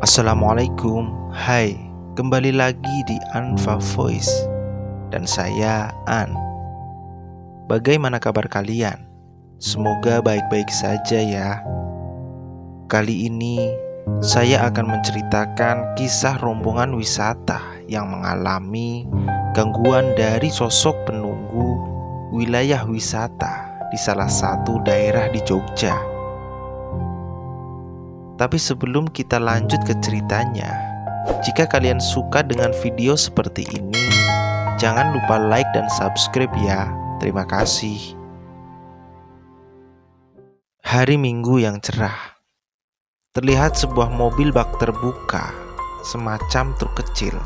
Assalamualaikum. Hai, kembali lagi di Anfa Voice. Dan saya An. Bagaimana kabar kalian? Semoga baik-baik saja ya. Kali ini saya akan menceritakan kisah rombongan wisata yang mengalami gangguan dari sosok penunggu wilayah wisata di salah satu daerah di Jogja. Tapi sebelum kita lanjut ke ceritanya, jika kalian suka dengan video seperti ini, jangan lupa like dan subscribe ya. Terima kasih. Hari Minggu yang cerah. Terlihat sebuah mobil bak terbuka, semacam truk kecil,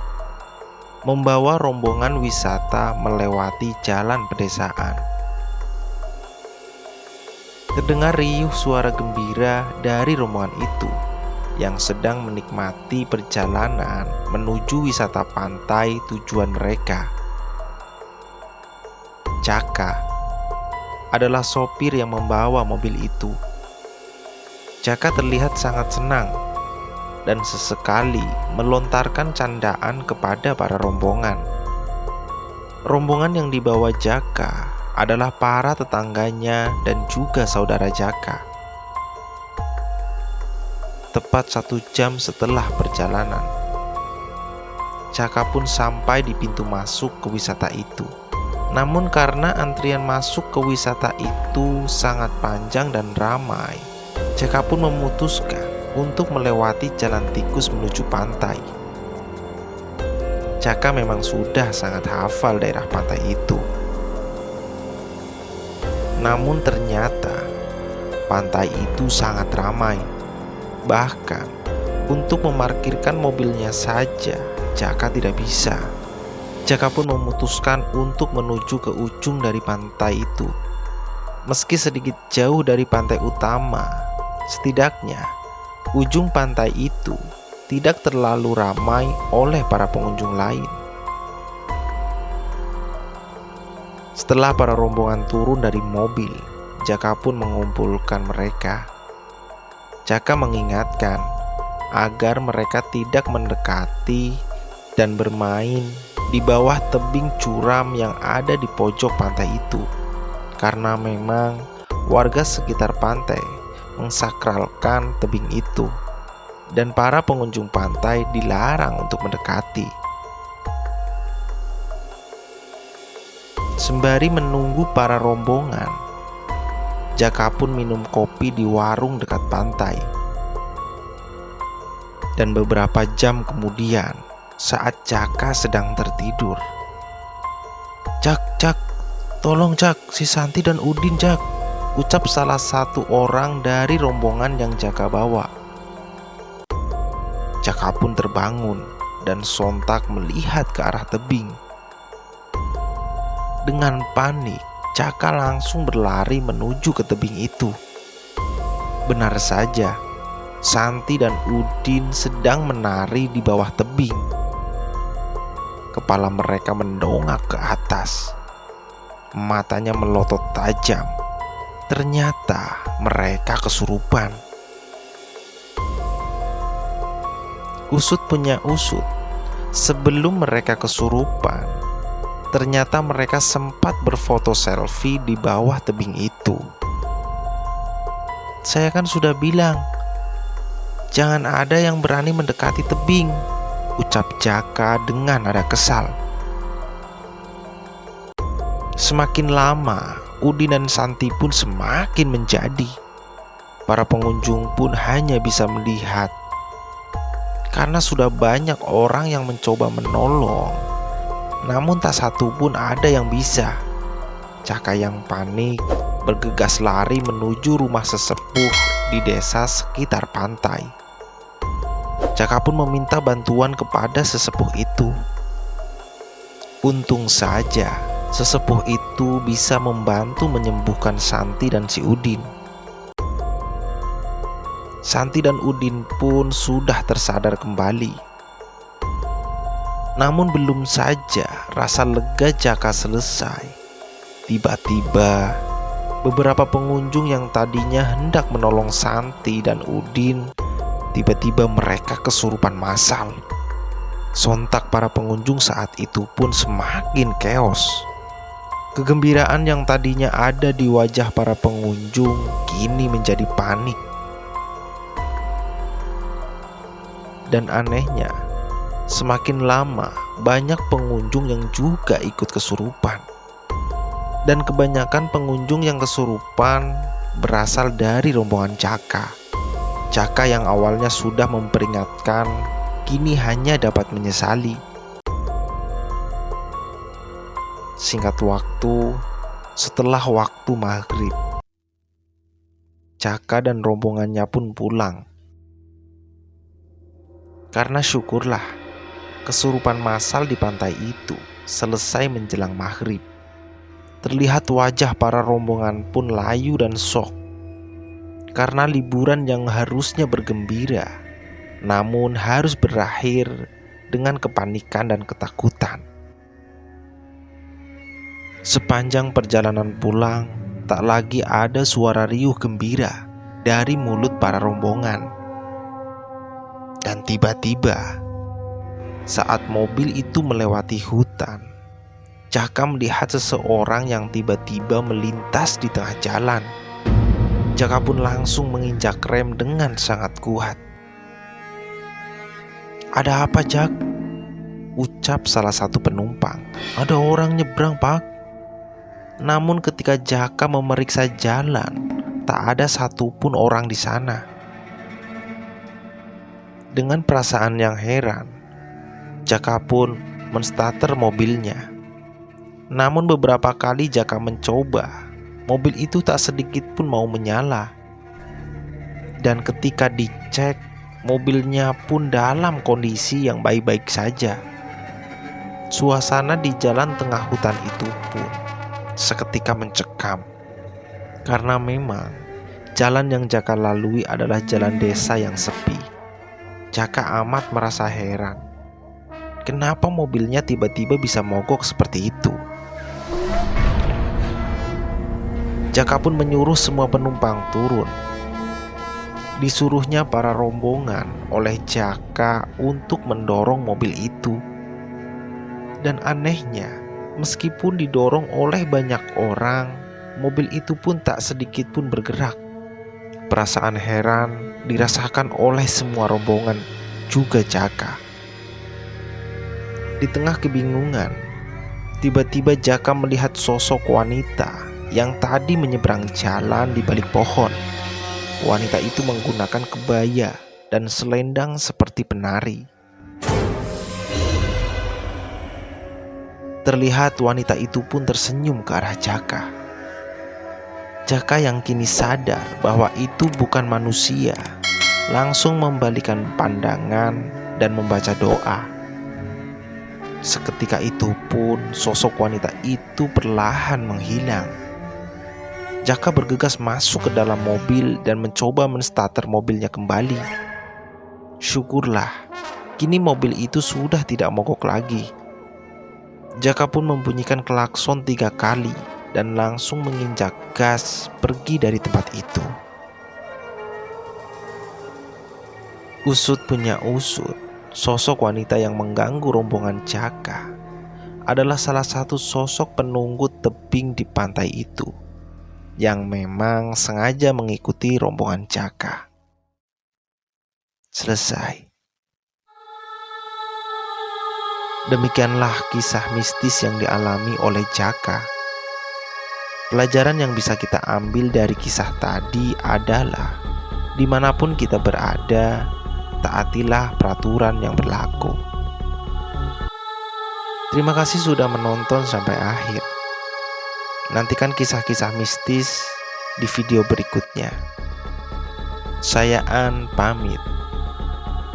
membawa rombongan wisata melewati jalan pedesaan. Terdengar riuh suara gembira dari rombongan itu yang sedang menikmati perjalanan menuju wisata pantai tujuan mereka. Caka adalah sopir yang membawa mobil itu. Caka terlihat sangat senang dan sesekali melontarkan candaan kepada para rombongan. Rombongan yang dibawa Jaka adalah para tetangganya dan juga saudara Jaka. Tepat 1 jam setelah perjalanan, Jaka pun sampai di pintu masuk ke wisata itu. Namun karena antrian masuk ke wisata itu sangat panjang dan ramai, Jaka pun memutuskan untuk melewati jalan tikus menuju pantai. Jaka memang sudah sangat hafal daerah pantai itu. Namun ternyata pantai itu sangat ramai. Bahkan untuk memarkirkan mobilnya saja Jaka tidak bisa. Jaka pun memutuskan untuk menuju ke ujung dari pantai itu. Meski sedikit jauh dari pantai utama, setidaknya ujung pantai itu tidak terlalu ramai oleh para pengunjung lain. Setelah para rombongan turun dari mobil, Jaka pun mengumpulkan mereka. Jaka mengingatkan agar mereka tidak mendekati dan bermain di bawah tebing curam yang ada di pojok pantai itu, karena memang warga sekitar pantai mensakralkan tebing itu dan para pengunjung pantai dilarang untuk mendekati. Sembari menunggu para rombongan, Jaka pun minum kopi di warung dekat pantai. Dan beberapa jam kemudian, saat Jaka sedang tertidur, "Jak, tolong Jak, si Santi dan Udin Jak," ucap salah satu orang dari rombongan yang Jaka bawa. Jaka pun terbangun dan sontak melihat ke arah tebing. Dengan panik, Jaka langsung berlari menuju ke tebing itu. Benar saja, Santi dan Udin sedang menari di bawah tebing. Kepala mereka mendongak ke atas. Matanya melotot tajam. Ternyata mereka kesurupan. Usut punya usut, sebelum mereka kesurupan, ternyata mereka sempat berfoto selfie di bawah tebing itu. "Saya kan sudah bilang, jangan ada yang berani mendekati tebing," ucap Jaka dengan nada kesal. Semakin lama, Udin dan Santi pun semakin menjadi. Para pengunjung pun hanya bisa melihat, karena sudah banyak orang yang mencoba menolong. Namun tak satu pun ada yang bisa. Jaka yang panik bergegas lari menuju rumah sesepuh di desa sekitar pantai. Jaka pun meminta bantuan kepada sesepuh itu. Untung saja sesepuh itu bisa membantu menyembuhkan Santi dan si Udin. Santi dan Udin pun sudah tersadar kembali. Namun belum saja rasa lega Jaka selesai, tiba-tiba beberapa pengunjung yang tadinya hendak menolong Santi dan Udin tiba-tiba mereka kesurupan massal. Sontak para pengunjung saat itu pun semakin keos. Kegembiraan yang tadinya ada di wajah para pengunjung kini menjadi panik. Dan anehnya, semakin lama banyak pengunjung yang juga ikut kesurupan. Dan kebanyakan pengunjung yang kesurupan berasal dari rombongan Caka. Caka yang awalnya sudah memperingatkan, kini hanya dapat menyesali. Singkat waktu, setelah waktu maghrib, Caka dan rombongannya pun pulang. Karena syukurlah, kesurupan massal di pantai itu selesai menjelang maghrib. Terlihat wajah para rombongan pun layu dan syok. Karena liburan yang harusnya bergembira, namun harus berakhir dengan kepanikan dan ketakutan. Sepanjang perjalanan pulang, tak lagi ada suara riuh gembira dari mulut para rombongan. Dan tiba-tiba, saat mobil itu melewati hutan, Caka melihat seseorang yang tiba-tiba melintas di tengah jalan. Caka pun langsung menginjak rem dengan sangat kuat. "Ada apa, Jak?" ucap salah satu penumpang. "Ada orang nyebrang, Pak." Namun ketika Caka memeriksa jalan, tak ada satupun orang di sana. Dengan perasaan yang heran, Caka pun menstarter mobilnya. Namun beberapa kali Caka mencoba, mobil itu tak sedikit pun mau menyala. Dan ketika dicek, mobilnya pun dalam kondisi yang baik-baik saja. Suasana di jalan tengah hutan itu pun seketika mencekam. Karena memang jalan yang Caka lalui adalah jalan desa yang sepi. Caka amat merasa heran. Kenapa mobilnya tiba-tiba bisa mogok seperti itu? Caka pun menyuruh semua penumpang turun. Disuruhnya para rombongan oleh Caka untuk mendorong mobil itu. Dan anehnya, meskipun didorong oleh banyak orang, mobil itu pun tak sedikit pun bergerak. Perasaan heran dirasakan oleh semua rombongan, juga Caka. Di tengah kebingungan, tiba-tiba Caka melihat sosok wanita yang tadi menyeberang jalan di balik pohon. Wanita itu menggunakan kebaya dan selendang seperti penari. Terlihat wanita itu pun tersenyum ke arah Caka. Caka yang kini sadar bahwa itu bukan manusia, langsung membalikan pandangan dan membaca doa. Seketika itu pun sosok wanita itu perlahan menghilang. Caka bergegas masuk ke dalam mobil dan mencoba menstarter mobilnya kembali. Syukurlah, kini mobil itu sudah tidak mogok lagi. Caka pun membunyikan klakson 3 kali dan langsung menginjak gas pergi dari tempat itu. Usut punya usut, sosok wanita yang mengganggu rombongan Caka adalah salah satu sosok penunggu tebing di pantai itu, yang memang sengaja mengikuti rombongan Caka. Selesai. Demikianlah kisah mistis yang dialami oleh Caka. Pelajaran yang bisa kita ambil dari kisah tadi adalah dimanapun kita berada, taatilah peraturan yang berlaku. Terima kasih sudah menonton sampai akhir. Nantikan kisah-kisah mistis di video berikutnya. Saya An pamit.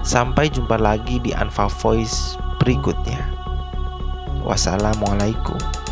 Sampai jumpa lagi di Anfa Voice berikutnya. Wassalamualaikum.